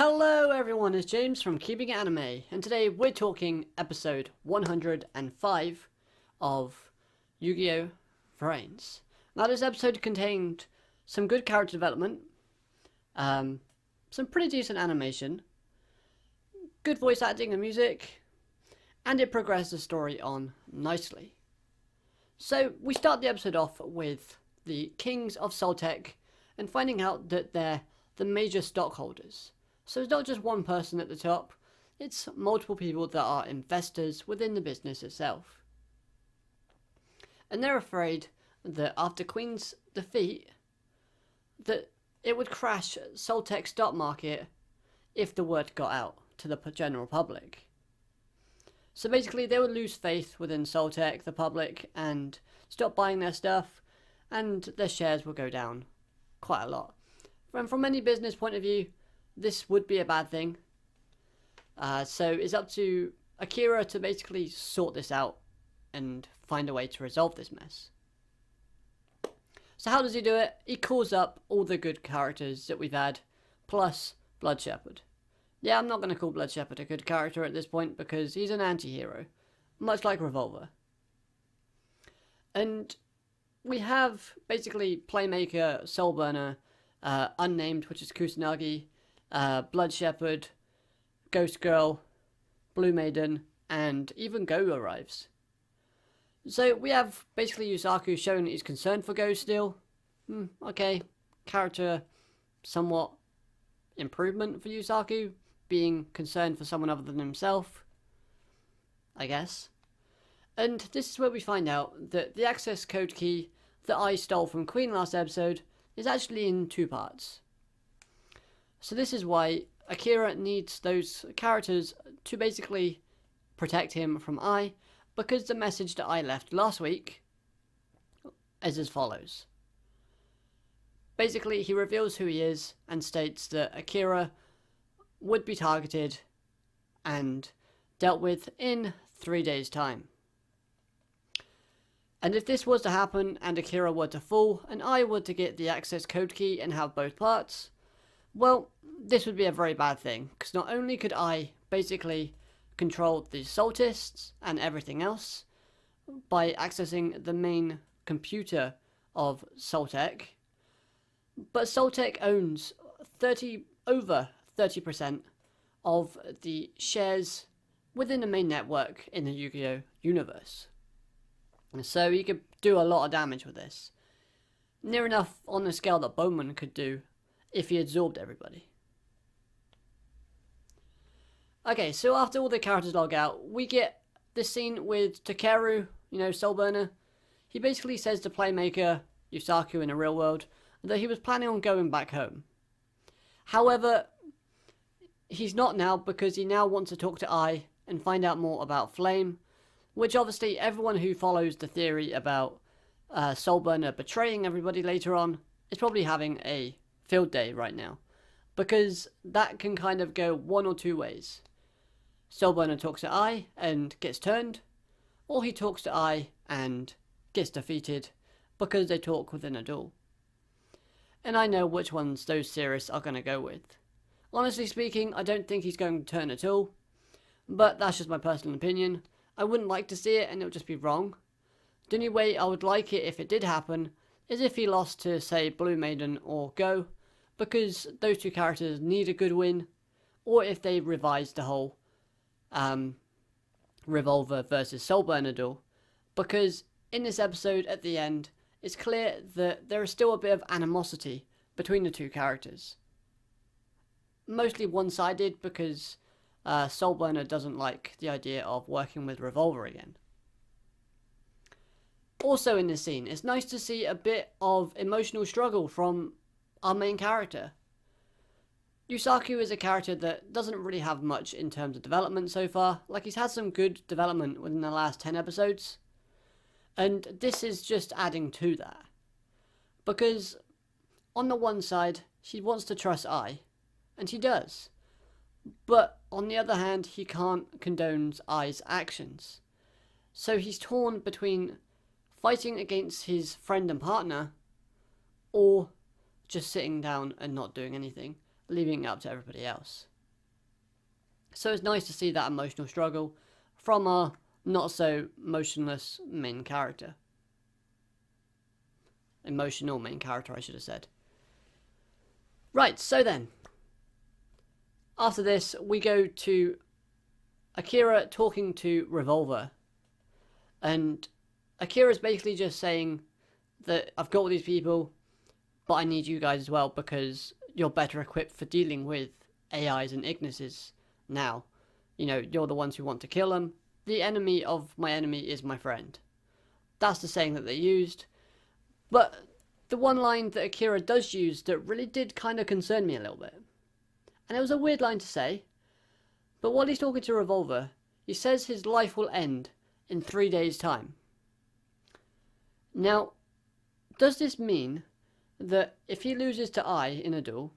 Hello everyone, it's James from Keeping It Anime, and today we're talking episode 105 of Yu-Gi-Oh! Vrains. Now this episode contained some good character development, some pretty decent animation, good voice acting and music, and it progressed the story on nicely. So we start the episode off with the Kings of SOLtech and finding out that they're the major stockholders. So it's not just one person at the top, it's multiple people that are investors within the business itself. And they're afraid that after Queen's defeat, that it would crash SOLtech's stock market if the word got out to the general public. So basically they would lose faith within SOLtech, the public, and stop buying their stuff, and their shares will go down quite a lot. And from any business point of view, this would be a bad thing. So it's up to Akira to basically sort this out and find a way to resolve this mess. So how does he do it? He calls up all the good characters that we've had, plus Blood Shepherd. Yeah, I'm not going to call Blood Shepherd a good character at this point because he's an anti-hero, much like Revolver. And we have basically Playmaker, Soulburner, Unnamed, which is Kusanagi, Blood Shepherd, Ghost Girl, Blue Maiden, and even Go arrives. So we have basically Yusaku showing his concern for Go still. Okay, character somewhat improvement for Yusaku, being concerned for someone other than himself, I guess. And this is where we find out that the access code key that I stole from Queen last episode is actually in two parts. So this is why Akira needs those characters to basically protect him from I, because the message that I left last week is as follows. Basically, he reveals who he is and states that Akira would be targeted and dealt with in 3 days' time. And if this was to happen and Akira were to fall and I were to get the access code key and have both parts, well, this would be a very bad thing, because not only could I basically control the Soltists and everything else by accessing the main computer of SOLtech, but SOLtech owns over 30% of the shares within the main network in the Yu-Gi-Oh! Universe. So you could do a lot of damage with this. Near enough on the scale that Bowman could do if he absorbed everybody. Okay, so after all the characters log out, we get this scene with Takeru, Soulburner. He basically says to Playmaker, Yusaku in the real world, that he was planning on going back home. However, he's not now because he now wants to talk to I and find out more about Flame, which obviously everyone who follows the theory about Soulburner betraying everybody later on is probably having a field day right now, because that can kind of go one or two ways. Soulburner talks to I and gets turned, or he talks to I and gets defeated because they talk within a duel. And I know which ones those theorists are going to go with. Honestly speaking, I don't think he's going to turn at all, but that's just my personal opinion. I wouldn't like to see it and it would just be wrong. The only way I would like it if it did happen is if he lost to, say, Blue Maiden or Go, because those two characters need a good win, or if they revised the whole Revolver versus Soulburner duel, because in this episode at the end, it's clear that there is still a bit of animosity between the two characters. Mostly one-sided because Soulburner doesn't like the idea of working with Revolver again. Also in this scene, it's nice to see a bit of emotional struggle from our main character. Yusaku is a character that doesn't really have much in terms of development so far. Like, he's had some good development within the last 10 episodes. And this is just adding to that. Because on the one side, he wants to trust I, and he does. But on the other hand, he can't condone I's actions. So he's torn between fighting against his friend and partner, or just sitting down and not doing anything. leaving it up to everybody else. So it's nice to see that emotional struggle from our not so motionless main character. Emotional main character, I should have said. Right, so then, after this, we go to Akira talking to Revolver. And Akira's basically just saying that I've got all these people, but I need you guys as well because you're better equipped for dealing with AIs and Ignises now. You know, you're the ones who want to kill them. The enemy of my enemy is my friend. That's the saying that they used. But the one line that Akira does use that really did kind of concern me a little bit. And it was a weird line to say. But while he's talking to Revolver, he says his life will end in 3 days' time. Now, does this mean that if he loses to I in a duel,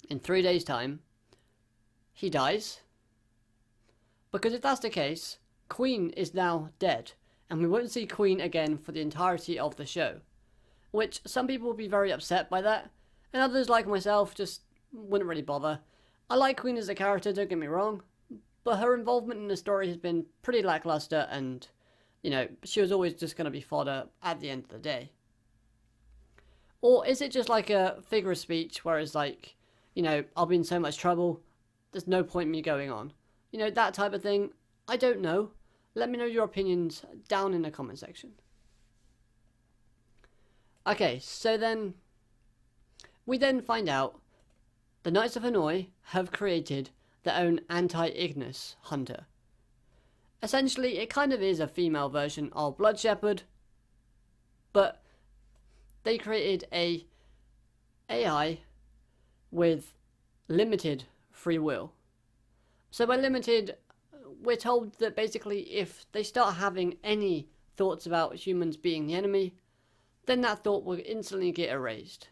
in 3 days' time, he dies? Because if that's the case, Queen is now dead, and we won't see Queen again for the entirety of the show. Which some people will be very upset by that, and others like myself just wouldn't really bother. I like Queen as a character, don't get me wrong, but her involvement in the story has been pretty lackluster, and, you know, she was always just going to be fodder at the end of the day. Or is it just like a figure of speech where it's like, you know, I'll be in so much trouble, there's no point in me going on. You know, that type of thing. I don't know. Let me know your opinions down in the comment section. Okay, so then we then find out the Knights of Hanoi have created their own anti-Ignis hunter. Essentially, it kind of is a female version of Blood Shepherd, but they created a AI with limited free will. So by limited, we're told that basically if they start having any thoughts about humans being the enemy, then that thought will instantly get erased.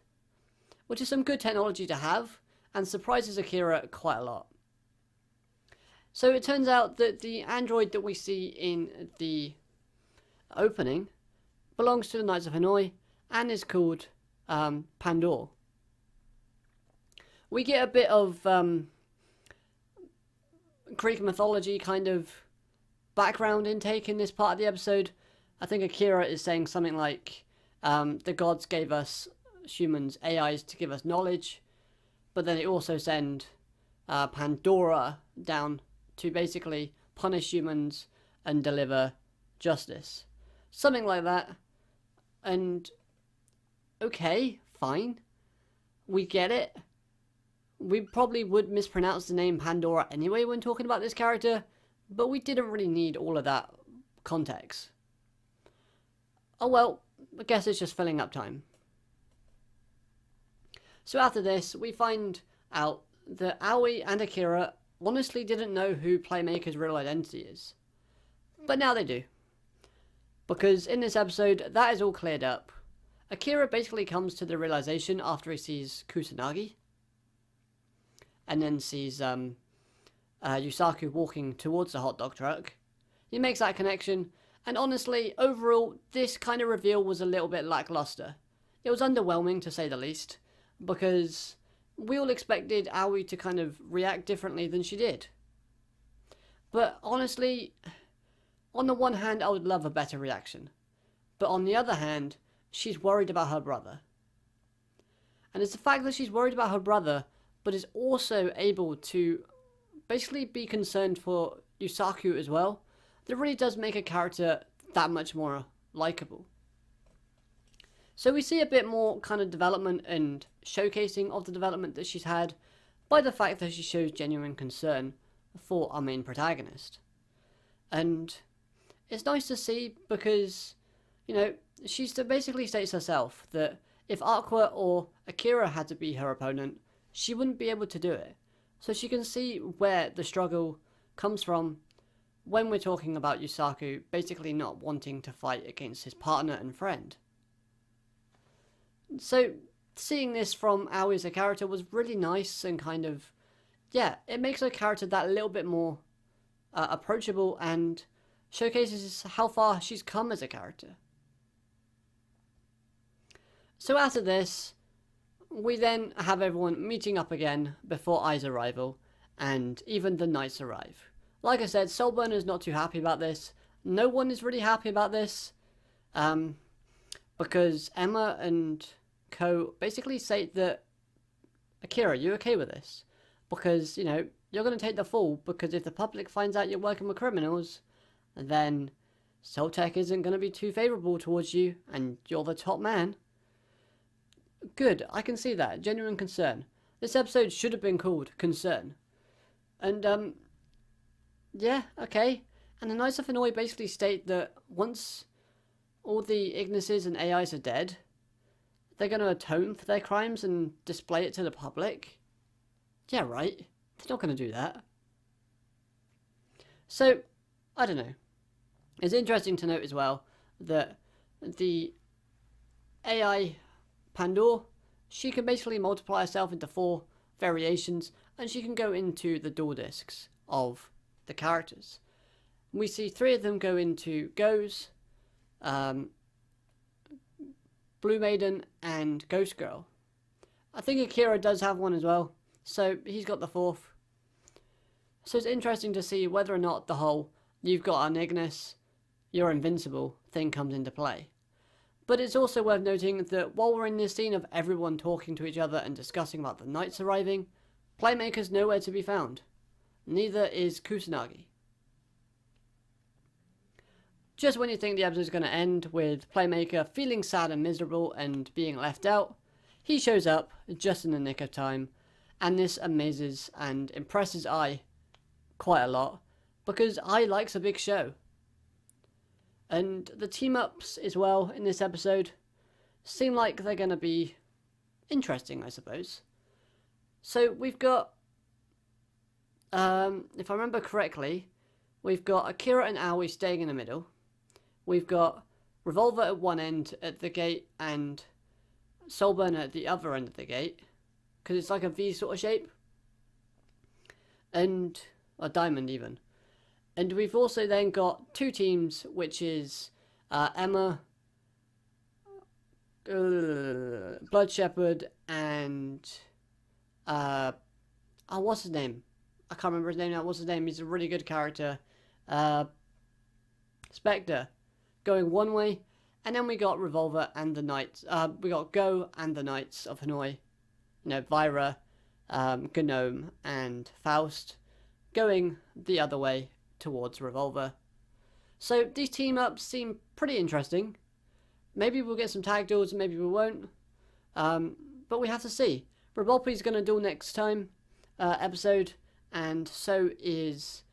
Which is some good technology to have, and surprises Akira quite a lot. So it turns out that the android that we see in the opening belongs to the Knights of Hanoi and is called Pandora. We get a bit of Greek mythology kind of background intake in this part of the episode. I think Akira is saying something like the gods gave us humans AIs to give us knowledge, but then they also send Pandora down to basically punish humans and deliver justice. Something like that. And okay, fine. We get it. We probably would mispronounce the name Pandora anyway when talking about this character, but we didn't really need all of that context. Oh well, I guess it's just filling up time. So after this, we find out that Aoi and Akira honestly didn't know who PlayMaker's real identity is. But now they do. Because in this episode, that is all cleared up. Akira basically comes to the realization after he sees Kusanagi, and then sees Yusaku walking towards the hot dog truck. He makes that connection, and honestly, overall, this kind of reveal was a little bit lackluster. It was underwhelming, to say the least, because we all expected Aoi to kind of react differently than she did. But honestly, on the one hand, I would love a better reaction. But on the other hand, she's worried about her brother. And it's the fact that she's worried about her brother, but is also able to basically be concerned for Yusaku as well, that really does make a character that much more likable. So we see a bit more kind of development and showcasing of the development that she's had by the fact that she shows genuine concern for our main protagonist. And it's nice to see because, you know, she basically states herself that if Aqua or Akira had to be her opponent, she wouldn't be able to do it. So she can see where the struggle comes from when we're talking about Yusaku basically not wanting to fight against his partner and friend. So seeing this from Aoi as a character was really nice and kind of, yeah, it makes her character that little bit more approachable and showcases how far she's come as a character. So after this, we then have everyone meeting up again before Ai's arrival, and even the knights arrive. Like I said, Soulburn is not too happy about this. No one is really happy about this, because Emma and Co basically say that, Akira, you okay with this? Because, you know, you're going to take the fall, because if the public finds out you're working with criminals, then SOLtech isn't going to be too favourable towards you, and you're the top man. Good, I can see that. Genuine concern. This episode should have been called Concern. And, yeah, okay. And the Knights of Hanoi basically state that once all the Ignises and AIs are dead, they're going to atone for their crimes and display it to the public. Yeah, right. They're not going to do that. So, I don't know. It's interesting to note as well that the AI Pandora, she can basically multiply herself into 4 variations, and she can go into the dual discs of the characters. We see 3 of them go into Go's, Blue Maiden, and Ghost Girl. I think Akira does have one as well, so he's got the 4th. So it's interesting to see whether or not the whole "you've got an Ignis, you're invincible" thing comes into play. But it's also worth noting that while we're in this scene of everyone talking to each other and discussing about the knights arriving, PlayMaker's nowhere to be found. Neither is Kusanagi. Just when you think the episode's going to end with PlayMaker feeling sad and miserable and being left out, he shows up just in the nick of time, and this amazes and impresses Ai quite a lot, because Ai likes a big show. And the team-ups as well in this episode seem like they're going to be interesting, I suppose. So we've got, if I remember correctly, we've got Akira and Aoi staying in the middle. We've got Revolver at one end at the gate and Soulburn at the other end of the gate, because it's like a V sort of shape. And a diamond even. And we've also then got 2 teams, which is Emma, Blood Shepherd, and what's his name? I can't remember his name now. What's his name? He's a really good character. Spectre, going one way, and then we got Revolver and the Knights. We got Go and the Knights of Hanoi. You know, Vyra, Gnome, and Faust, going the other way towards Revolver. So these team ups seem pretty interesting. Maybe we'll get some tag duels, maybe we won't. But we have to see. Revolpi's going to duel next time episode, and so is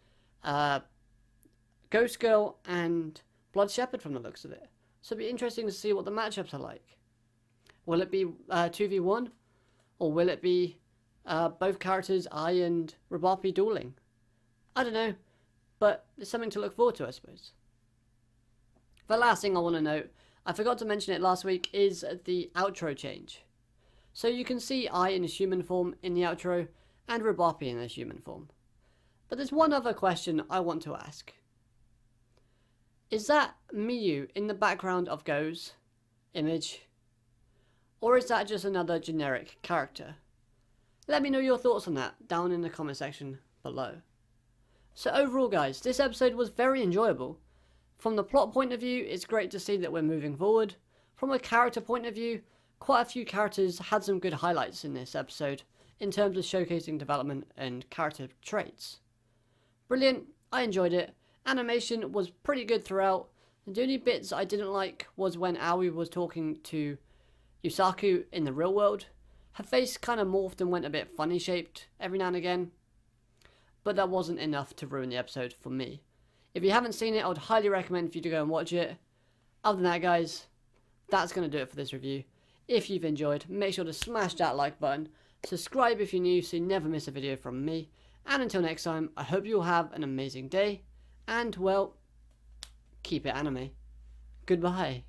Ghost Girl and Blood Shepherd from the looks of it. So it'll be interesting to see what the matchups are like. Will it be 2v1? Or will it be both characters, Ai and Revolpi, dueling? I don't know. But it's something to look forward to, I suppose. The last thing I want to note, I forgot to mention it last week, is the outro change. So you can see Ai in his human form in the outro, and Revolpi in his human form. But there's one other question I want to ask. Is that Miyu in the background of Go's image? Or is that just another generic character? Let me know your thoughts on that down in the comment section below. So overall guys, this episode was very enjoyable. From the plot point of view, it's great to see that we're moving forward. From a character point of view, quite a few characters had some good highlights in this episode, in terms of showcasing development and character traits. Brilliant, I enjoyed it. Animation was pretty good throughout. The only bits I didn't like was when Aoi was talking to Yusaku in the real world. Her face kind of morphed and went a bit funny shaped every now and again. But that wasn't enough to ruin the episode for me. If you haven't seen it, I would highly recommend for you to go and watch it. Other than that guys, that's going to do it for this review. If you've enjoyed, make sure to smash that like button. Subscribe if you're new so you never miss a video from me. And until next time, I hope you'll have an amazing day. And well, keep it anime. Goodbye.